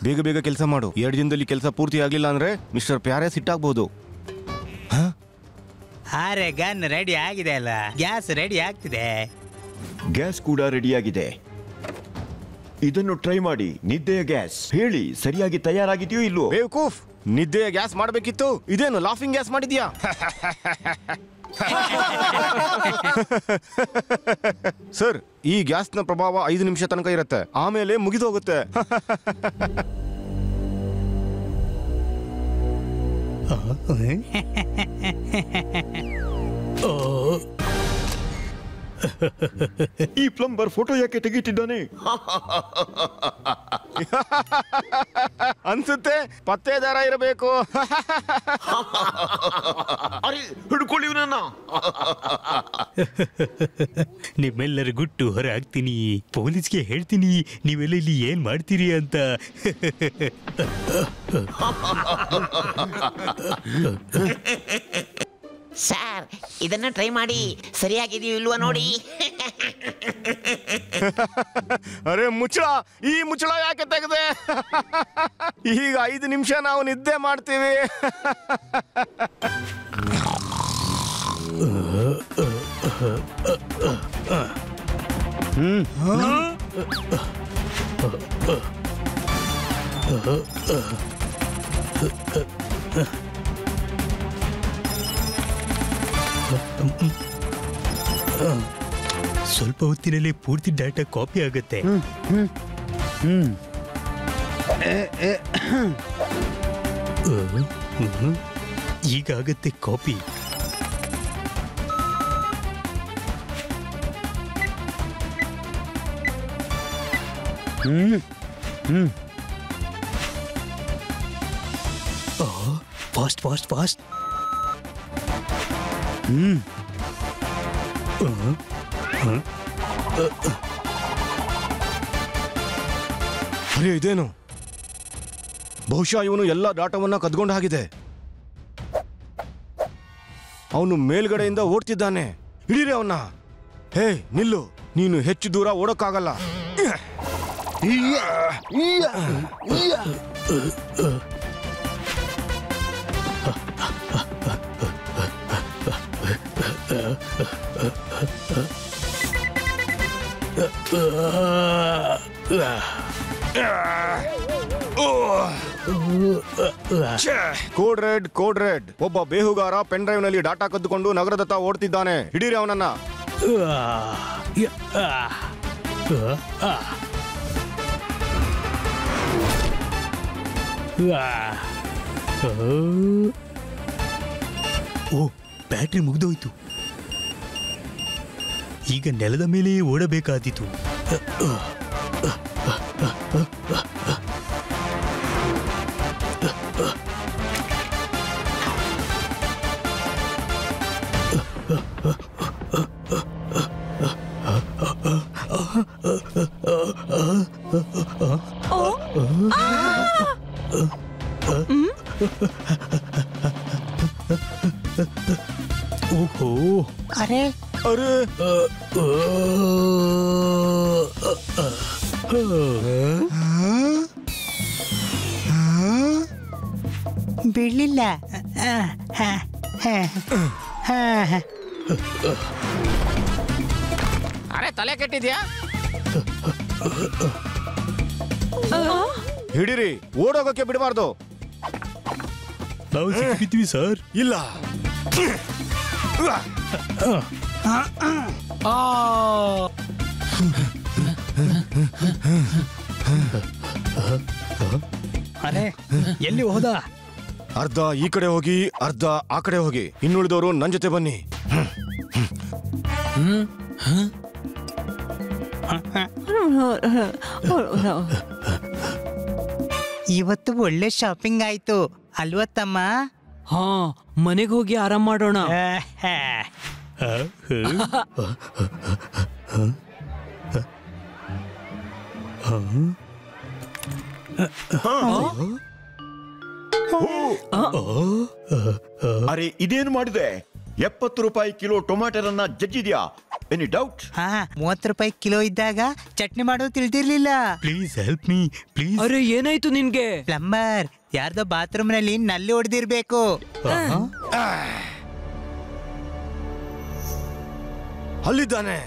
ಬೇಗ ಬೇಗ ಕೆಲಸ ಮಾಡು. 2 ದಿನದಲ್ಲಿ ಕೆಲಸ ಪೂರ್ತಿ ಆಗಿಲ್ಲ ಅಂದ್ರೆ ಮಿಸ್ಟರ್ ಪ್ಯಾರೆ ಸಿಟ್ಟಾಗಬಹುದು. ಅರೆ ಗನ್ ರೆಡಿ ಆಗಿದೆ ಅಲ್ಲ, ಗ್ಯಾಸ್ ರೆಡಿ ಆಗ್ತಿದೆ. ಗ್ಯಾಸ್ ಕೂಡ ರೆಡಿ ಆಗಿದೆ. ಇದನ್ನು ಟ್ರೈ ಮಾಡಿ. ನಿದ್ದೆಯ ಗ್ಯಾಸ್ ಹೇಳಿ ಸರಿಯಾಗಿ ತಯಾರಾಗಿದೆಯೋ ಇಲ್ವೋ? ಬೇವಕೂಫ್, ನಿದ್ದೆಯ ಗ್ಯಾಸ್ ಮಾಡಬೇಕಿತ್ತು, ಇದೇನು ಲಾಫಿಂಗ್ ಗ್ಯಾಸ್ ಮಾಡಿದ್ಯಾ? ಸರ್, ಈ ಗ್ಯಾಸ್ನ ಪ್ರಭಾವ 5 ನಿಮಿಷ ತನಕ ಇರುತ್ತೆ, ಆಮೇಲೆ ಮುಗಿದೋಗುತ್ತೆ. ಈ ಪ್ಲಂಬರ್ ಫೋಟೋ ಯಾಕೆ ತೆಗೀತಿದ್ದಾನೆ? ಅನ್ಸುತ್ತೆ ಪತ್ತೇದಾರ ಇರಬೇಕು. ಹಿಡ್ಕೊಳ್ಳಿ ನನ್ನ. ನಿಮ್ಮೆಲ್ಲರ ಗುಟ್ಟು ಹೊರ ಹಾಕ್ತೀನಿ, ಪೊಲೀಸ್ಗೆ ಹೇಳ್ತೀನಿ ನೀವೆಲ್ಲ ಇಲ್ಲಿ ಏನ್ ಮಾಡ್ತೀರಿ ಅಂತ. ಸರ್, ಇದನ್ನ ಟ್ರೈ ಮಾಡಿ, ಸರಿಯಾಗಿದೆಯೋ ಇಲ್ವಾ ನೋಡಿ. ಅರೆ ಮುಚ್ಚಳ, ಈ ಮುಚ್ಚಳ ಯಾಕೆ ತೆಗೆದೆ? ಈಗ 5 ನಿಮಿಷ ನಾವು ನಿದ್ದೆ ಮಾಡ್ತೀವಿ. ಸ್ವಲ್ಪ ಹೊತ್ತಿನಲ್ಲಿ ಪೂರ್ತಿ ಡಾಟಾ ಕಾಪಿ ಆಗುತ್ತೆ. ಈಗ ಆಗುತ್ತೆ ಕಾಪಿ. Fast fast fast. ಅರೆ ಇದೇನು? ಬಹುಶಃ ಇವನು ಎಲ್ಲ ಡಾಟಾವನ್ನ ಕದ್ಕೊಂಡು ಆಗಿದೆ. ಅವನು ಮೇಲ್ಗಡೆಯಿಂದ ಓಡ್ತಿದ್ದಾನೆ. ಹಿಡೀರಿ ಅವನ್ನ. ಹೇ ನಿಲ್ಲು, ನೀನು ಹೆಚ್ಚು ದೂರ ಓಡೋಕ್ಕಾಗಲ್ಲ. Code red, code red. ಒಬ್ಬ ಬೇಹುಗಾರ ಪೆನ್ ಡ್ರೈವ್ ನಲ್ಲಿ ಡಾಟಾ ಕದ್ದುಕೊಂಡು ನಗರದತ್ತ ಓಡ್ತಿದ್ದಾನೆ. ಹಿಡೀರಿ ಅವನನ್ನ. ಓ, ಬ್ಯಾಟ್ರಿ ಮುಗಿದೋಯ್ತು. ಈಗ ನೆಲದ ಮೇಲೆ ಓಡಬೇಕಾದೀತು. ಓಹೋ, ಅರೆ ಅರೆ ಬೀಳಲಿಲ್ಲ. ಅರೆ ತಲೆ ಕೆಟ್ಟಿದ್ಯಾ? ಹಿಡೀರಿ, ಓಡೋಗಕ್ಕೆ ಬಿಡಬಾರ್ದು. ನಾವು ಸಿಕ್ಕಿದ್ವಿ ಸರ್. ಇಲ್ಲ, ಅರೆ ಎಲ್ಲಿ ಹೋದ? ಅರ್ಧ ಈ ಕಡೆ ಹೋಗಿ, ಅರ್ಧ ಆ ಕಡೆ ಹೋಗಿ. ಇನ್ನುಳಿದವರು ನನ್ನ ಜೊತೆ ಬನ್ನಿ. ಇವತ್ತು ಒಳ್ಳೆ ಶಾಪಿಂಗ್ ಆಯ್ತು. ಅಲ್ವಾ ತಮ್ಮ? ಹಾ, ಮನೆಗೆ ಹೋಗಿ ಆರಾಮ್ ಮಾಡೋಣ. ಅರೆ ಇದೇನು ಮಾಡಿದೆ? 70 ರೂಪಾಯಿ ಕಿಲೋ ಟೊಮ್ಯಾಟೋರನ್ನ ಜಜ್ಜಿದ್ಯಾ? Any doubt? ಹಾ, 30 ರೂಪಾಯಿ ಕಿಲೋ ಇದ್ದಾಗ ಚಟ್ನಿ ಮಾಡೋದು ತಿಳಿದಿರ್ಲಿಲ್ಲ. Please help me please. ಅರೆ ಏನಾಯ್ತು ನಿನ್ಗೆ? ಪ್ಲಂಬರ್ ಯಾರ್ದೋ ಬಾತ್ರೂಮ್ ನಲ್ಲಿ ನಲ್ಲಿ ಹೊಡೆದಿರ್ಬೇಕು. ಅಲ್ಲಿದ್ದಾನೆ.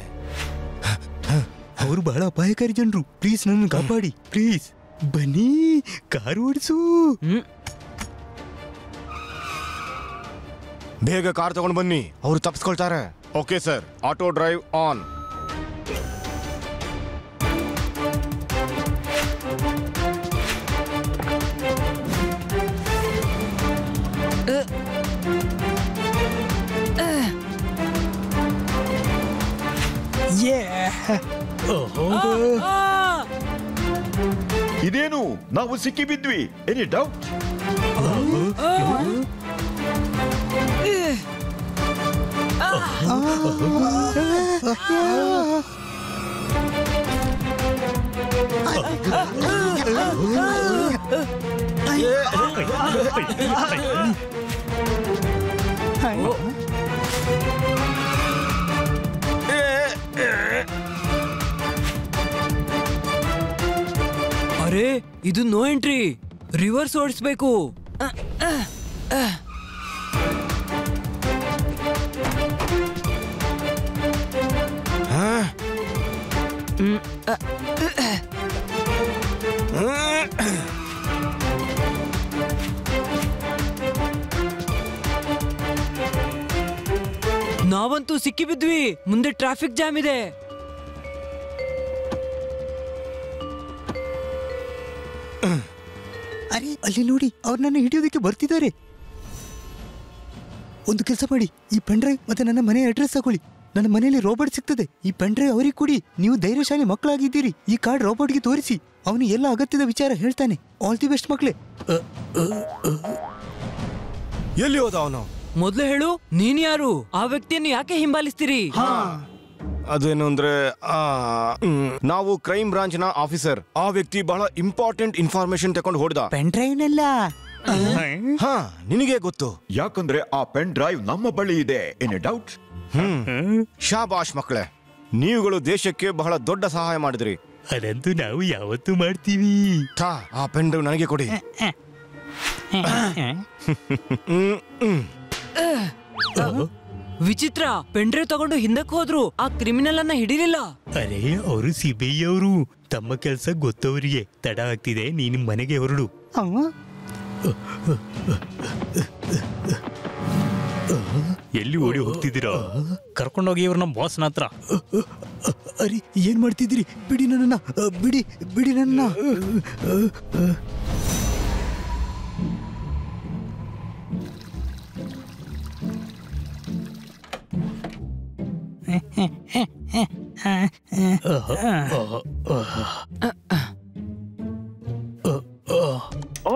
ಅವ್ರು ಬಹಳ ಅಪಾಯಕಾರಿ ಜನರು. ಪ್ಲೀಸ್ ನನ್ನ ಕಾಪಾಡಿ ಪ್ಲೀಸ್. ಬನ್ನಿ, ಕಾರು ಓಡಿಸು. ಬೇಗ ಕಾರ್ ತಗೊಂಡು ಬನ್ನಿ, ಅವ್ರು ತಪ್ಪಿಸ್ಕೊಳ್ತಾರೆ. Okay sir, auto drive on. ಇದೇನು, ನಾವು ಸಿಕ್ಕಿ ಬಿದ್ವಿ. Any doubt? ಅರೆ ಇದು ನೋ ಎಂಟ್ರಿ, ರಿವರ್ಸ್ ಓಡಿಸ್ಬೇಕು. ನಾವಂತೂ ಸಿಕ್ಕಿ ಬಿದ್ವಿ. ಮುಂದೆ ಟ್ರಾಫಿಕ್ ಜಾಮ್ ಇದೆ. ಅರೆ ಅಲ್ಲಿ ನೋಡಿ, ಅವ್ರು ನನ್ನ ಹಿಡಿಯೋದಕ್ಕೆ ಬರ್ತಿದ್ದಾರೆ. ಒಂದು ಕೆಲಸ ಮಾಡಿ, ಈ ಪೆನ್ ಡ್ರೈವ್ ಮತ್ತೆ ನನ್ನ ಮನೆ ಅಡ್ರೆಸ್ ತಗೊಳ್ಳಿ. ನನ್ನ ಮನೆಯಲ್ಲಿ ರೋಬೋಟ್ ಸಿಗ್ತದೆ. ಈ ಪೆನ್ ಡ್ರೈವ್ ಅವರಿಗೆ ಕೊಡಿ. ನೀವು ಧೈರ್ಯಶಾಲಿ ಮಕ್ಕಳಾಗಿದ್ದೀರಿ. ಈ ಕಾರ್ಡ್ ರೋಬೋಟ್ಗೆ ತೋರಿಸಿ, ಅವನು ಎಲ್ಲ ಅಗತ್ಯದ ವಿಚಾರ ಹೇಳ್ತಾನೆ. ಆಲ್ ದಿ ಬೆಸ್ಟ್ ಮಕ್ಕಳೇ. ಎಲ್ಲಿ ಹೋದ ಅವನು? ಮೊದ್ಲು ಹೇಳು, ನೀನ್ ಯಾರು? ಆ ವ್ಯಕ್ತಿಯನ್ನು ಯಾಕೆ ಹಿಂಬಾಲಿಸ್ತೀರಿ? ಅದೇನು ಅಂದ್ರೆ, ನಾವು ಕ್ರೈಮ್ ಬ್ರಾಂಚ್ ನ ಆಫೀಸರ್. ಆ ವ್ಯಕ್ತಿ ಬಹಳ ಇಂಪಾರ್ಟೆಂಟ್ ಇನ್ಫಾರ್ಮೇಶನ್ ತಕೊಂಡು ಹೊಡೆದ. ಪೆನ್ ಡ್ರೈವ್ನೆಲ್ಲ ಹಾ, ನಿನಗೆ ಗೊತ್ತು. ಯಾಕಂದ್ರೆ ಆ ಪೆನ್ ಡ್ರೈವ್ ನಮ್ಮ ಬಳಿ ಇದೆ. Any doubt? ಶಾಬಾಷ್ ಮಕ್ಕಳೇ, ನೀವುಗಳು ದೇಶಕ್ಕೆ ಬಹಳ ದೊಡ್ಡ ಸಹಾಯ ಮಾಡಿದ್ರಿ. ಅದಂತೂ ನಾವು ಯಾವತ್ತೂ ಮಾಡ್ತೀವಿ. ಆ ಪೆನ್ ಡ್ರೈವ್ ನನಗೆ ಕೊಡಿ. ವಿಚಿತ್ರ, ಪೆನ್ ಡ್ರೈವ್ ತಗೊಂಡು ಹಿಂದಕ್ಕೆ ಹೋದ್ರು. ಆ ಕ್ರಿಮಿನಲ್ ಅನ್ನ ಹಿಡಿಲಿಲ್ಲ. ಅರೆ ಅವರು ಸಿಬಿಐ ಅವರು. ತಮ್ಮ ಕೆಲಸ ಗೊತ್ತವರಿಗೆ. ತಡ ಆಗ್ತಿದೆ, ನೀನು ಮನೆಗೆ ಹೊರಡು. ಎಲ್ಲಿ ಓಡಿ ಹೋಗ್ತಿದ್ದೀರಾ? ಕರ್ಕೊಂಡೋಗಿ ಇವ್ರ ನಮ್ಮ ಬಾಸ್ನ ಹತ್ರ. ಅರೆ ಏನ್ ಮಾಡ್ತಿದ್ದೀರಿ? ಬಿಡಿ ನನ್ನ, ಬಿಡಿ ಬಿಡಿ ನನ್ನ.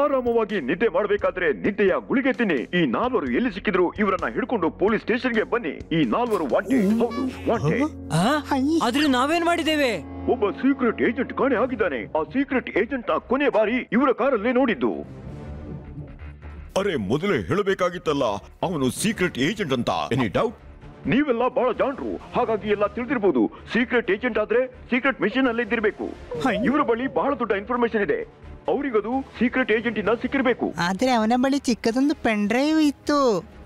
ಆರಾಮವಾಗಿ ನಿದ್ದೆ ಮಾಡಬೇಕಾದ್ರೆ ನಿದ್ದೆಯ ಗುಳಿಗೆ ತಿನ್ನಿ. ಈ 4 ಎಲ್ಲಿ ಸಿಕ್ಕಿದ್ರು ಇವರನ್ನ ಹಿಡ್ಕೊಂಡು ಪೊಲೀಸ್ ಸ್ಟೇಷನ್ಗೆ ಬನ್ನಿ. ಈ 4 ವಾಂಟೆಡ್. ಹೌದು, ವಾಂಟೆಡ್. ಆದ್ರೆ ನಾವೇನ್ ಮಾಡಿದ್ದೇವೆ? ಒಬ್ಬ ಸೀಕ್ರೆಟ್ ಏಜೆಂಟ್ ಕಾಣೆ ಆಗಿದ್ದಾನೆ. ಆ ಸೀಕ್ರೆಟ್ ಏಜೆಂಟ್ ನ ಕೊನೆ ಬಾರಿ ಇವರ ಕಾರಲ್ಲೇ ನೋಡಿದ್ದು. ಅರೆ ಮೊದಲೇ ಹೇಳಬೇಕಾಗಿತ್ತಲ್ಲ, ಅವನು ಸೀಕ್ರೆಟ್ ಏಜೆಂಟ್ ಅಂತ. Any doubt? ನೀವೆಲ್ಲ ಬಹಳ ಜಾಣರು, ಹಾಗಾಗಿ ಎಲ್ಲ ತಿಳಿದಿರಬಹುದು. ಸೀಕ್ರೆಟ್ ಏಜೆಂಟ್ ಆದ್ರೆ ಸೀಕ್ರೆಟ್ ಮಿಷನ್ ಅಲ್ಲೇ ಇದ್ದಿರ್ಬೇಕು. ಇವರ ಬಳಿ ಬಹಳ ದೊಡ್ಡ ಇನ್ಫಾರ್ಮೇಶನ್ ಇದೆ. ಅವರಿಗದು ಸೀಕ್ರೆಟ್ ಏಜೆಂಟ್ ಇಂದ ಸಿಕ್ಕಿರ್ಬೇಕು. ಆದ್ರೆ ಅವನ ಬಳಿ ಚಿಕ್ಕದೊಂದು ಪೆನ್ ಡ್ರೈವ್ ಇತ್ತು.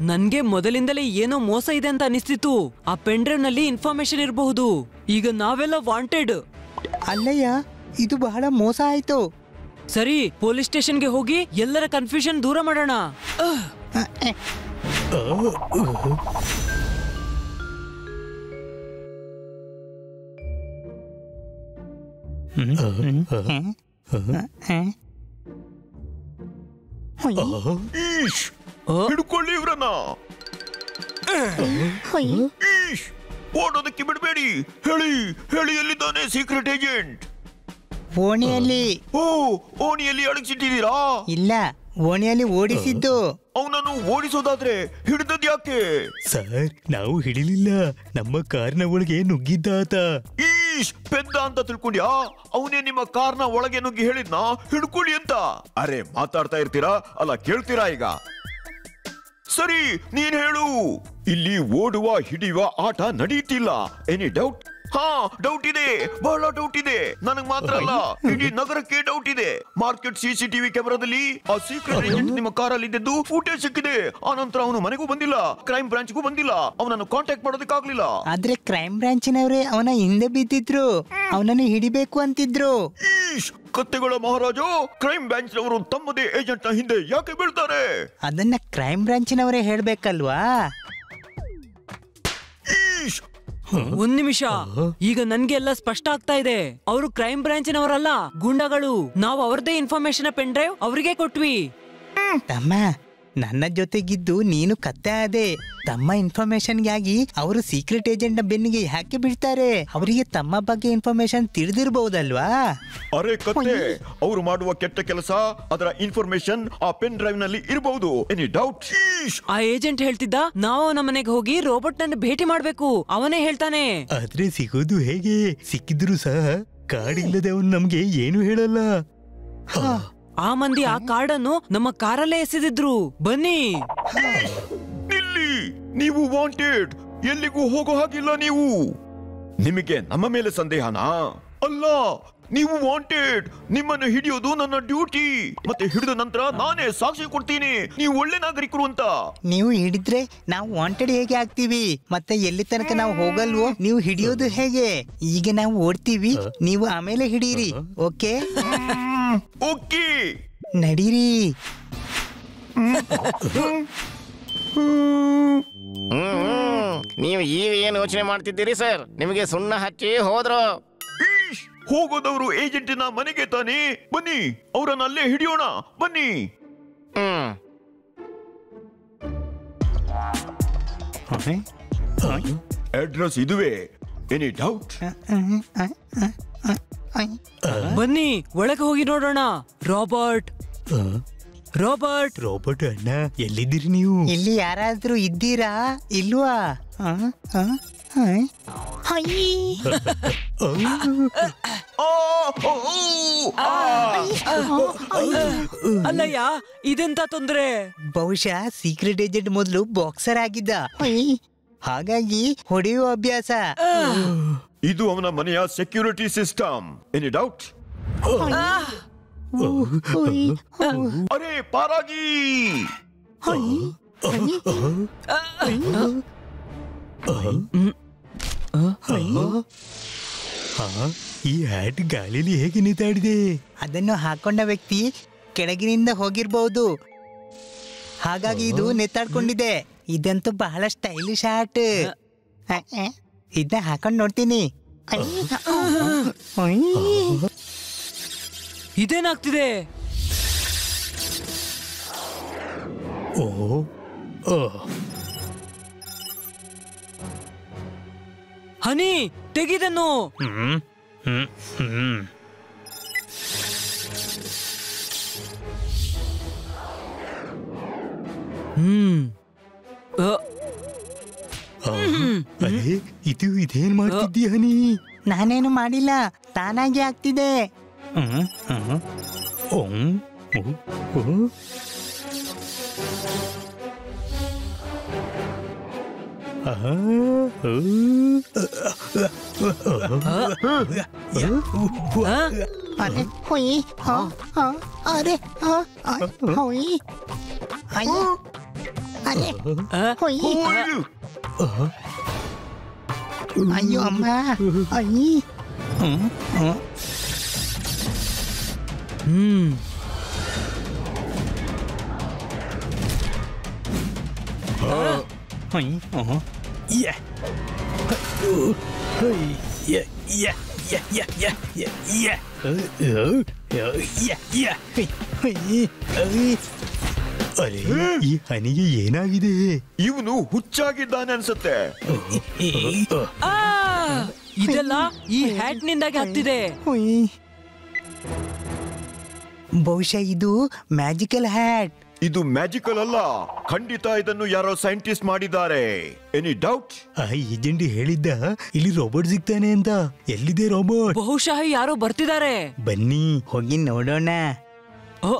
ನನ್ಗೆ ಮೊದಲಿಂದಲೇ ಏನೋ ಮೋಸ ಇದೆ ಅಂತ ಅನಿಸ್ತಿತ್ತು. ಆ ಪೆನ್ ಡ್ರೈವ್ ನಲ್ಲಿ ಇನ್ಫಾರ್ಮೇಶನ್ ಇರಬಹುದು. ಈಗ ನಾವೆಲ್ಲ ವಾಂಟೆಡ್. ಅಲ್ಲಯ್ಯ, ಇದು ಬಹಳ ಮೋಸ ಆಯ್ತು. ಸರಿ, ಪೊಲೀಸ್ ಸ್ಟೇಷನ್ಗೆ ಹೋಗಿ ಎಲ್ಲರ ಕನ್ಫ್ಯೂಷನ್ ದೂರ ಮಾಡೋಣ. ಹಿಡ್ಕೊಳ್ಳಿ ಇವ್ರನ್ನ. ಓಡೋದಕ್ಕೆ ಬಿಡಬೇಡಿ. ಹೇಳಿ ಹೇಳಿ, ಎಲ್ಲಿದ್ದಾನೆ ಸೀಕ್ರೆಟ್ ಏಜೆಂಟ್? ಓಣಿಯಲ್ಲಿ. ಓಣಿಯಲ್ಲಿ ಅಡಗಿಸಿಟ್ಟಿದ್ದೀರಾ? ಇಲ್ಲ, ಓಣಿಯಲ್ಲಿ ಓಡಿಸಿದ್ದು. ಅವನನ್ನು ಓಡಿಸೋದಾದ್ರೆ ಹಿಡಿದದ್ ಯಾಕೆ? ಸರ್, ನಾವು ಹಿಡಿಲಿಲ್ಲ. ನಮ್ಮ ಕಾರ್ನ ಒಳಗೆ ನುಗ್ಗಿದ್ದ ಆತ. ಈಶ್, ಪೆದ್ದ ಅಂತ ತಿಳ್ಕೊಂಡ್ಯಾ? ಅವನೇ ನಿಮ್ಮ ಕಾರ್ನ ಒಳಗೆ ನುಗ್ಗಿ ಹೇಳಿದ್ನಾ ಹಿಡ್ಕೊಳ್ಳಿ ಅಂತ. ಅರೆ, ಮಾತಾಡ್ತಾ ಇರ್ತೀರಾ ಅಲ್ಲ, ಕೇಳ್ತೀರಾ ಈಗ? ಸರಿ, ನೀನ್ ಹೇಳು. ಇಲ್ಲಿ ಓಡುವ ಹಿಡಿಯುವ ಆಟ ನಡೀತಿಲ್ಲ. Any doubt? ಹಾ, ಡೌಟ್ ಇದೆ, ಬಹಳ ಡೌಟ್ ಇದೆ. ನನಗ್ ಮಾತ್ರ ಅಲ್ಲ, ಇಡೀ ನಗರಕ್ಕೆ ಡೌಟ್ ಇದೆ. ಮಾರ್ಕೆಟ್ CCTV ಕ್ಯಾಮೆರಾದಲ್ಲಿ ಆ ಸೀಕ್ರೆಟ್ ಏಜೆಂಟ್ ನಿಮ್ಮ ಕಾರಲ್ಲಿ ಇದ್ದದ್ದು ಫುಟೇಜ್ ಸಿಕ್ಕಿದೆ. ಆ ನಂತರ ಅವನು ಮನೆಗೂ ಬಂದಿಲ್ಲ, ಕ್ರೈಮ್ ಬ್ರಾಂಚ್ಗೂ ಬಂದಿಲ್ಲ. ಅವನನ್ನು ಕಾಂಟ್ಯಾಕ್ಟ್ ಮಾಡೋದಕ್ಕಾಗ್ಲಿಲ್ಲ. ಆದ್ರೆ ಕ್ರೈಮ್ ಬ್ರಾಂಚಿನವರೇ ಅವನ ಹಿಂದೆ ಬಿದ್ದಿದ್ರು, ಅವನನ್ನು ಹಿಡಿಬೇಕು ಅಂತಿದ್ರು. ಈಶ್, ಕತ್ತೆಗಳ ಮಹಾರಾಜು, ಕ್ರೈಮ್ ಬ್ರಾಂಚ್ ನವರು ತಮ್ಮದೇ ಏಜೆಂಟ್ ನ ಹಿಂದೆ ಯಾಕೆ ಬೀಳ್ತಾರೆ? ಅದನ್ನ ಕ್ರೈಮ್ ಬ್ರಾಂಚಿನವರೇ ಹೇಳ್ಬೇಕಲ್ವಾ? ಈಶ್, ಒಂದ್ ನಿಮಿಷ, ಈಗ ನನ್ಗೆ ಎಲ್ಲ ಸ್ಪಷ್ಟ ಆಗ್ತಾ ಇದೆ. ಅವರು ಕ್ರೈಮ್ ಬ್ರಾಂಚಿನವರಲ್ಲ, ಗೂಂಡಾಗಳು. ನಾವು ಅವ್ರದೇ ಇನ್ಫಾರ್ಮೇಶನ್ ಪೆನ್ ಡ್ರೈವ್ ಅವರಿಗೆ ಕೊಟ್ವಿ. ತಮ್ಮ, ನನ್ನ ಜೊತೆಗಿದ್ದು ನೀನು ಕತ್ತೆ ಆದೆ. ತಮ್ಮ ಇನ್ಫಾರ್ಮೇಶನ್ಗಾಗಿ ಅವರು ಸೀಕ್ರೆಟ್ ಏಜೆಂಟ್ ನ ಬೆನ್ನಿಗೆ ಯಾಕೆ ಬಿಡ್ತಾರೆ? ಅವರಿಗೆ ತಮ್ಮ ಬಗ್ಗೆ ಇನ್ಫಾರ್ಮೇಶನ್ ತಿಳಿದಿರಬಹುದಲ್ವಾ? ಅರೆ ಕತ್ತೆ, ಅವರು ಮಾಡುವ ಕೆಟ್ಟ ಕೆಲಸ, ಅದರ ಇನ್ಫಾರ್ಮೇಶನ್ ಆ ಪೆನ್ ಡ್ರೈವ್ ನಲ್ಲಿ ಇರಬಹುದು. Any doubt? ಆ ಏಜೆಂಟ್ ಹೇಳ್ತಿದ್ದ ನಾವು ನಮ್ಮ ಮನೆಗೆ ಹೋಗಿ ರೋಬೋಟ್ ನನ್ನ ಭೇಟಿ ಮಾಡ್ಬೇಕು. ಅವನೇ ಹೇಳ್ತಾನೆ. ಆದ್ರೆ ಸಿಗೋದು ಹೇಗೆ? ಸಿಕ್ಕಿದ್ರು ಸಹ ಕಾಡಿಲ್ಲದೆ ಅವನು ನಮ್ಗೆ ಏನು ಹೇಳಲ್ಲ. ಆ ಮಂದಿ ಆ ಕಾರ್ಡನ್ನು ನಮ್ಮ ಕಾರಲ್ಲೇ ಎಸೆದಿದ್ರು. ಬನ್ನಿ. ಇಲ್ಲಿ ನೀವು ವಾಂಟೆಡ್, ಎಲ್ಲಿಗೂ ಹೋಗೋ ಹಾಗಿಲ್ಲ. ನೀವು, ನಿಮಗೆ ನಮ್ಮ ಮೇಲೆ ಸಂದೇಹನಾ? ಅಲ್ಲ, ನೀವು ವಾಂಟೆಡ್. ನಿಮ್ಮನ್ನು ಹಿಡಿಯೋದು ನನ್ನ ಡ್ಯೂಟಿ. ಮತ್ತೆ ಹಿಡಿದ ನಂತರ ನಾನೇ ಸಾಕ್ಷಿ ಕೊಡ್ತೀನಿ ನೀವು ಒಳ್ಳೆ ನಾಗರಿಕರು ಅಂತ. ನೀವು ಹಿಡಿದ್ರೆ ನಾವು ವಾಂಟೆಡ್ ಹೇಗೆ ಆಗ್ತೀವಿ? ಮತ್ತೆ ಎಲ್ಲಿ ತನಕ ನಾವು ಹೋಗಲ್ವೋ ನೀವು ಹಿಡಿಯೋದು ಹೇಗೆ? ಈಗ ನಾವು ಓಡ್ತೀವಿ, ನೀವು ಆಮೇಲೆ ಹಿಡೀರಿ. ಓಕೆ? ಓಕೆ, ನಡೀರಿ. ನೀವು ಈಗ ಏನು ಯೋಚನೆ ಮಾಡ್ತಿದ್ದೀರಿ ಸರ್? ನಿಮಗೆ ಸುಣ್ಣ ಹಚ್ಚಿ ಹೋದ್ರು. ಹೋಗೋದವರು ಏಜೆಂಟಿನ ಮನೆಗೆ ತಾನೇ. ಬನ್ನಿ, ಅವರನ್ನ ಅಲ್ಲೇ ಹಿಡಿಯೋಣ. ಬನ್ನಿ. ಅಡ್ರೆಸ್ ಇದುವೇ. Any doubt? ಬನ್ನಿ, ಒಳಗೆ ಹೋಗಿ ನೋಡೋಣ. ರಾಬರ್ಟ್, ರಾಬರ್ಟ್, ರಾಬರ್ಟ್ ಅಣ್ಣ, ಎಲ್ಲಿದ್ದೀರಿ ನೀವು? ಇಲ್ಲಿ ಯಾರಾದ್ರೂ ಇದ್ದೀರಾ ಇಲ್ವಾ? ಅಲ್ಲಯ್ಯ, ಇದೆಂತ ತೊಂದ್ರೆ? ಬಹುಶಃ ಸೀಕ್ರೆಟ್ ಏಜೆಂಟ್ ಮೊದಲು ಬಾಕ್ಸರ್ ಆಗಿದ್ದ, ಹಾಗಾಗಿ ಹೊಡೆಯುವ ಅಭ್ಯಾಸ. ಇದು ಅವನ ಮನೆಯ ಸೆಕ್ಯೂರಿಟಿ ಸಿಸ್ಟಮ್. Any doubt? ಅರೆ ಪಾರಾಗಿ! ಈ ಹ್ಯಾಟ್ ಗಾಳಿಲಿ ಹೇಗೆ ನಿಂತಾಡಿದೆ? ಅದನ್ನು ಹಾಕೊಂಡ ವ್ಯಕ್ತಿ ಕೆಳಗಿನಿಂದ ಹೋಗಿರ್ಬಹುದು, ಹಾಗಾಗಿ ಇದು ನೆತ್ತಾಡ್ಕೊಂಡಿದೆ. ಇದಂತೂ ಬಹಳ ಸ್ಟೈಲಿಶ್ ಹ್ಯಾಟ್. ಇದನ್ನ ಹಾಕೊಂಡ್ ನೋಡ್ತೀನಿ. ಇದೇನಾಗ್ತಿದೆ? ಹನಿ, ತೆಗಿದನ್ನು. ಅರೆ, ಇದೇನ್ ಮಾಡ್ತಿದ್ದೀಯ ಹನಿ? ನಾನೇನು ಮಾಡಿಲ್ಲ, ತಾನಾಗಿ ಆಗ್ತಿದೆ. अरे हुई हाँ हाँ अरे हाँ हुई अरे हुई अयो अम्मा आई ಅರೆ, ಈ ಹನಿಗೆ ಏನಾಗಿದೆ? ಇವನು ಹುಚ್ಚಾಗಿದ್ದಾನೆ ಅನ್ಸುತ್ತೆ. ಇದೆಲ್ಲ ಈ ಹ್ಯಾಟ್ ನಿಂದಾಗಿ ಆಗ್ತಿದೆ. ಬಹುಶಃ ಇದು ಮ್ಯಾಜಿಕಲ್ ಹ್ಯಾಟ್. ಇದು ಮ್ಯಾಜಿಕಲ್ ಅಲ್ಲ, ಖಂಡಿತ ಇದನ್ನು ಯಾರೋ ಸೈಂಟಿಸ್ಟ್ ಮಾಡಿದ್ದಾರೆ. Any doubt? ಆ ಏಜೆಂಟ್ ಹೇಳಿದ್ದ ಇಲ್ಲಿ ರೋಬೋಟ್ ಸಿಗ್ತಾನೆ ಅಂತ. ಎಲ್ಲಿದೆ ರೋಬೋಟ್? ಬಹುಶಃ ಯಾರೋ ಬರ್ತಿದ್ದಾರೆ. ಬನ್ನಿ ಹೋಗಿ ನೋಡೋಣ. ಓ